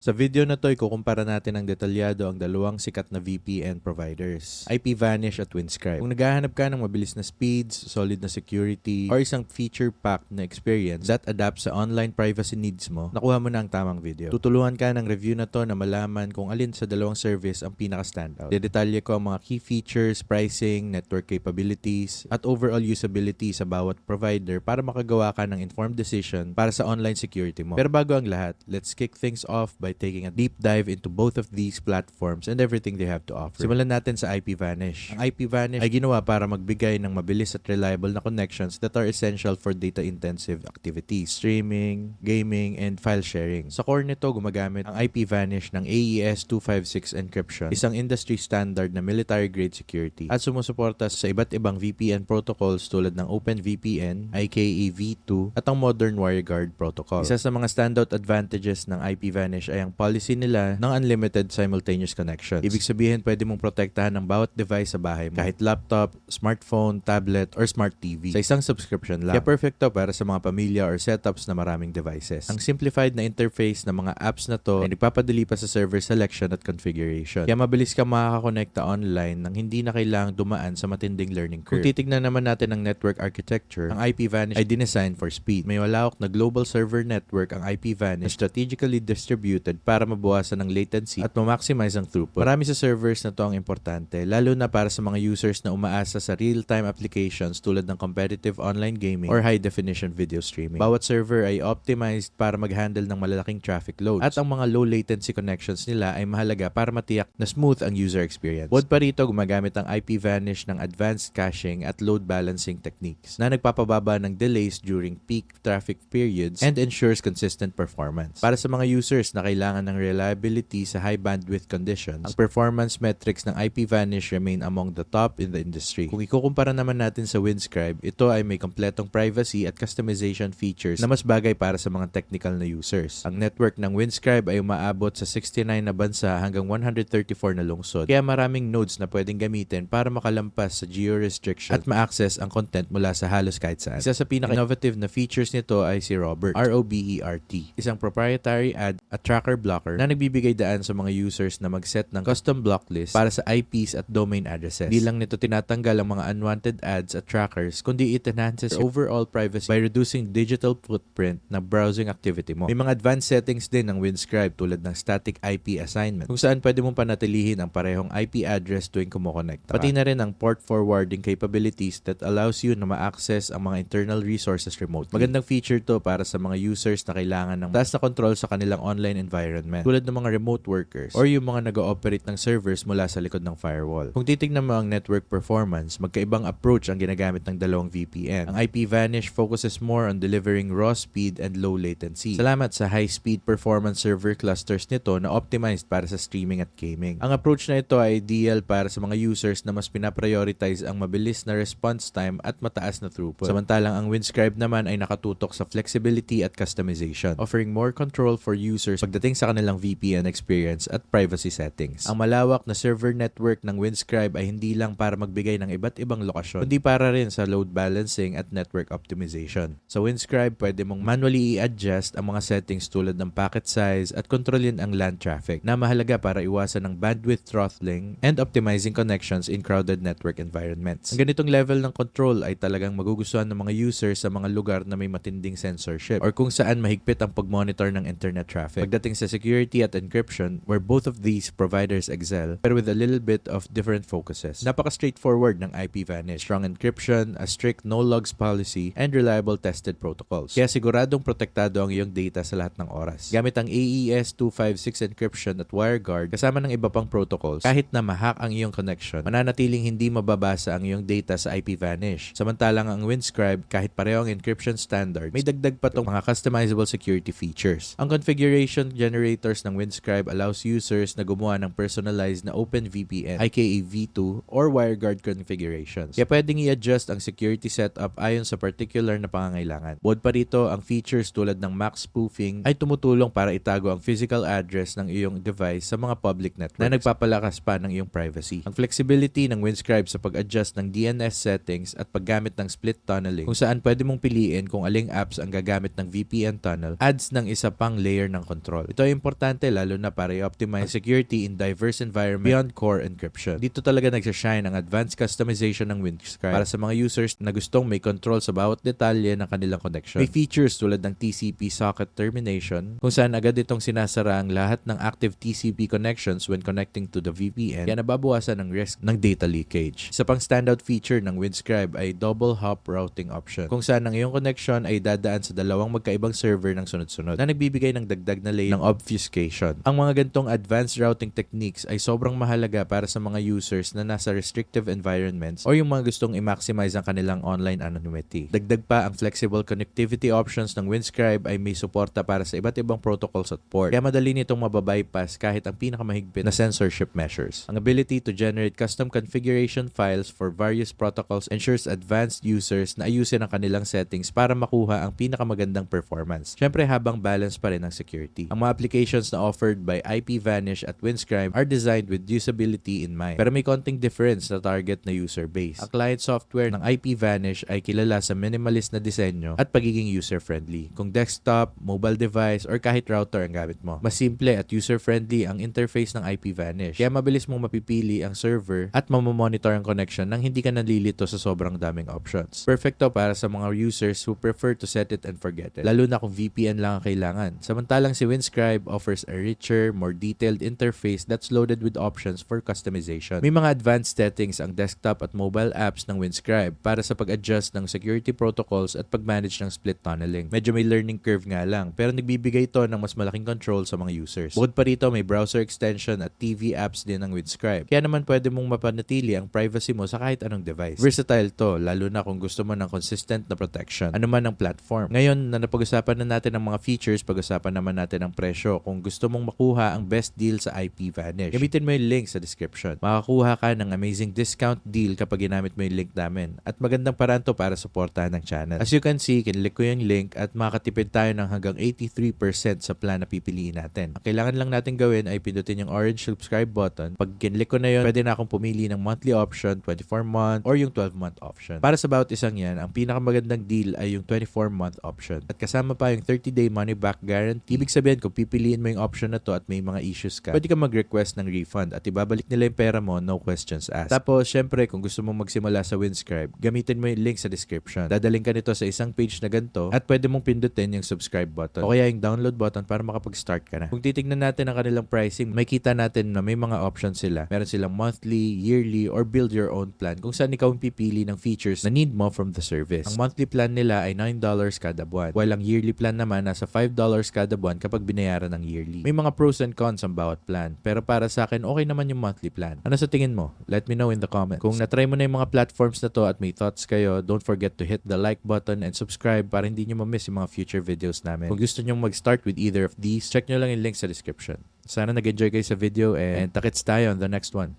Sa video na to, ikukumpara natin ng detalyado ang dalawang sikat na VPN providers, IPVanish at Windscribe. Kung naghahanap ka ng mabilis na speeds, solid na security, or isang feature-packed na experience that adapts sa online privacy needs mo, nakuha mo na ang tamang video. Tutulungan ka ng review na to na malaman kung alin sa dalawang service ang pinaka-standout. Dedetalye ko ang mga key features, pricing, network capabilities, at overall usability sa bawat provider para makagawa ka ng informed decision para sa online security mo. Pero bago ang lahat, let's kick things off by taking a deep dive into both of these platforms and everything they have to offer. Simulan natin sa IPVanish. Ang IPVanish ay ginawa para magbigay ng mabilis at reliable na connections that are essential for data-intensive activities, streaming, gaming, and file sharing. Sa core nito, gumagamit ang IPVanish ng AES 256 encryption, isang industry standard na military-grade security, at sumusuporta sa iba't ibang VPN protocols tulad ng OpenVPN, IKE V2, at ang modern WireGuard protocol. Isa sa mga standout advantages ng IPVanish ay ang policy nila ng unlimited simultaneous connections. Ibig sabihin, pwede mong protektahan ang bawat device sa bahay mo, kahit laptop, smartphone, tablet, or smart TV, sa isang subscription lang. Kaya perfect to para sa mga pamilya or setups na maraming devices. Ang simplified na interface ng mga apps na to ay nagpapadali pa sa server selection at configuration. Kaya mabilis ka makakakonekta online nang hindi na kailangang dumaan sa matinding learning curve. Kung titignan naman natin ang network architecture, ang IPVanish ay dinesign for speed. May walawak na global server network ang IPVanish na strategically distributed para mabawasan ang latency at ma-maximize ang throughput. Marami sa servers na to ang importante, lalo na para sa mga users na umaasa sa real-time applications tulad ng competitive online gaming or high-definition video streaming. Bawat server ay optimized para mag-handle ng malalaking traffic loads, at ang mga low-latency connections nila ay mahalaga para matiyak na smooth ang user experience. Bukod pa rito, gumagamit ang IPVanish ng advanced caching at load balancing techniques na nagpapababa ng delays during peak traffic periods and ensures consistent performance. Para sa mga users na kailangan ng reliability sa high bandwidth conditions, ang performance metrics ng IPVanish remain among the top in the industry. Kung ikukumpara naman natin sa Windscribe, ito ay may kompletong privacy at customization features na mas bagay para sa mga technical na users. Ang network ng Windscribe ay umaabot sa 69 na bansa hanggang 134 na lungsod, kaya maraming nodes na pwedeng gamitin para makalampas sa geo-restriction at ma-access ang content mula sa halos kahit saan. Isa sa pinaka-innovative na features nito ay si Robert, ROBERT, isang proprietary ad at tracker blocker na nagbibigay daan sa mga users na mag-set ng custom block list para sa IPs at domain addresses. Di lang nito tinatanggal ang mga unwanted ads at trackers, kundi it enhances your overall privacy by reducing digital footprint na browsing activity mo. May mga advanced settings din ng Windscribe tulad ng static IP assignment, kung saan pwede mong panatilihin ang parehong IP address tuwing kumukonekta. Pati na rin ang port forwarding capabilities that allows you na ma-access ang mga internal resources remotely. Magandang feature to para sa mga users na kailangan ng taas na control sa kanilang online environment, tulad ng mga remote workers or yung mga nag-ooperate ng servers mula sa likod ng firewall. Kung titignan mo ang network performance, magkaibang approach ang ginagamit ng dalawang VPN. Ang IPVanish focuses more on delivering raw speed and low latency, salamat sa high-speed performance server clusters nito na optimized para sa streaming at gaming. Ang approach na ito ay ideal para sa mga users na mas pinaprioritize ang mabilis na response time at mataas na throughput. Samantalang ang Windscribe naman ay nakatutok sa flexibility at customization, offering more control for users pagdating sa kanilang VPN experience at privacy settings. Ang malawak na server network ng Windscribe ay hindi lang para magbigay ng iba't ibang lokasyon, kundi para rin sa load balancing at network optimization. Sa Windscribe, pwede mong manually i-adjust ang mga settings tulad ng packet size at kontrolin ang LAN traffic, na mahalaga para iwasan ng bandwidth throttling and optimizing connections in crowded network environments. Ang ganitong level ng control ay talagang magugustuhan ng mga users sa mga lugar na may matinding censorship or kung saan mahigpit ang pag-monitor ng internet traffic. Pagdating sa security at encryption, where both of these providers excel, pero with a little bit of different focuses. Napaka-straightforward ng IPVanish. Strong encryption, a strict no-logs policy, and reliable tested protocols. Kaya siguradong protektado ang iyong data sa lahat ng oras. Gamit ang AES 256 encryption at WireGuard kasama ng iba pang protocols, kahit na ma-hack ang iyong connection, mananatiling hindi mababasa ang iyong data sa IPVanish. Samantalang ang Windscribe, kahit pareho ang encryption standards, may dagdag pa tong mga customizable security features. Ang configuration generators ng Windscribe allows users na gumawa ng personalized na OpenVPN, IKE V2, or WireGuard configurations. Kaya pwedeng i-adjust ang security setup ayon sa particular na pangangailangan. Bukod pa rito, ang features tulad ng MAC spoofing ay tumutulong para itago ang physical address ng iyong device sa mga public networks na nagpapalakas pa ng iyong privacy. Ang flexibility ng Windscribe sa pag-adjust ng DNS settings at paggamit ng split tunneling, kung saan pwede mong piliin kung aling apps ang gagamit ng VPN tunnel, adds ng isa pang layer ng control. Ito ay importante lalo na para i-optimize security in diverse environment beyond core encryption. Dito talaga nagsashine ang advanced customization ng WinScribe para sa mga users na gustong may control sa bawat detalye ng kanilang connection. May features tulad ng TCP socket termination kung saan agad itong sinasara ang lahat ng active TCP connections when connecting to the VPN, kaya nababawasan ang risk ng data leakage. Isa pang standout feature ng WinScribe ay double hop routing option kung saan ang iyong connection ay dadaan sa dalawang magkaibang server ng sunod-sunod na nagbibigay ng dagdag na layer ng obfuscation. Ang mga gantong advanced routing techniques ay sobrang mahalaga para sa mga users na nasa restrictive environments o yung mga gustong i-maximize ang kanilang online anonymity. Dagdag pa, ang flexible connectivity options ng WinScribe ay may suporta para sa iba't ibang protocols at port, kaya madali nitong mababypass kahit ang pinakamahigpit na censorship measures. Ang ability to generate custom configuration files for various protocols ensures advanced users na ayusin ang kanilang settings para makuha ang pinakamagandang performance. Syempre, habang balance pa rin ang security. Ang mga applications na offered by IPVanish at WinScribe are designed with usability in mind, pero may konting difference na target na user base. Ang client software ng IPVanish ay kilala sa minimalist na disenyo at pagiging user-friendly. Kung desktop, mobile device, or kahit router ang gamit mo, mas simple at user-friendly ang interface ng IPVanish. Kaya mabilis mong mapipili ang server at mamamonitor ang connection nang hindi ka nalilito sa sobrang daming options. Perfecto para sa mga users who prefer to set it and forget it, lalo na kung VPN lang ang kailangan. Samantalang si WinScribe offers a richer, more detailed interface that's loaded with options for customization. May mga advanced settings ang desktop at mobile apps ng WinScribe para sa pag-adjust ng security protocols at pag-manage ng split tunneling. Medyo may learning curve nga lang, pero nagbibigay ito ng mas malaking control sa mga users. Bukod pa rito, may browser extension at TV apps din ng WinScribe. Kaya naman pwede mong mapanatili ang privacy mo sa kahit anong device. Versatile to, lalo na kung gusto mo ng consistent na protection, ano man ang platform. Ngayon na napag-usapan na natin ang mga features, pag-usapan naman natin ang presyo. Kung gusto mong makuha ang best deal sa IPVanish, gamitin mo yung link sa description. Makakuha ka ng amazing discount deal kapag ginamit mo yung link namin. At magandang paraan to para suportahan ng channel. As you can see, kinlik ko yung link at makakatipid tayo ng hanggang 83% sa plan na pipiliin natin. Ang kailangan lang natin gawin ay pindutin yung orange subscribe button. Pag kinlik ko na yun, pwede na akong pumili ng monthly option, 24-month, or yung 12-month option. Para sa bawat isang yan, ang pinakamagandang deal ay yung 24-month option. At kasama pa yung 30-day money-back guarantee. Ibig sabihin, kung pipiliin mo yung option na to at may mga issues ka, pwede ka mag-request ng refund at ibabalik nila yung pera mo, no questions asked. Tapos, syempre, kung gusto mong magsimula sa WinScribe, gamitin mo yung link sa description. Dadaling ka nito sa isang page na ganito at pwede mong pindutin yung subscribe button o kaya yung download button para makapag-start ka na. Kung titignan natin ang kanilang pricing, makikita natin na may mga options sila. Meron silang monthly, yearly, or build your own plan kung saan ikaw ang pipili ng features na need mo from the service. Ang monthly plan nila ay $9 kada buwan, while ang yearly plan naman nasa $5 kada buwan kapag binayaran ng yearly. May mga pros and cons ang bawat plan, pero para sa akin, okay naman yung monthly plan. Ano sa tingin mo? Let me know in the comments. Kung na-try mo na yung mga platforms na to at may thoughts kayo, don't forget to hit the like button and subscribe para hindi nyo ma-miss yung mga future videos namin. Kung gusto nyo mag-start with either of these, check nyo lang yung link sa description. Sana nag-enjoy kayo sa video and takits tayo on the next one.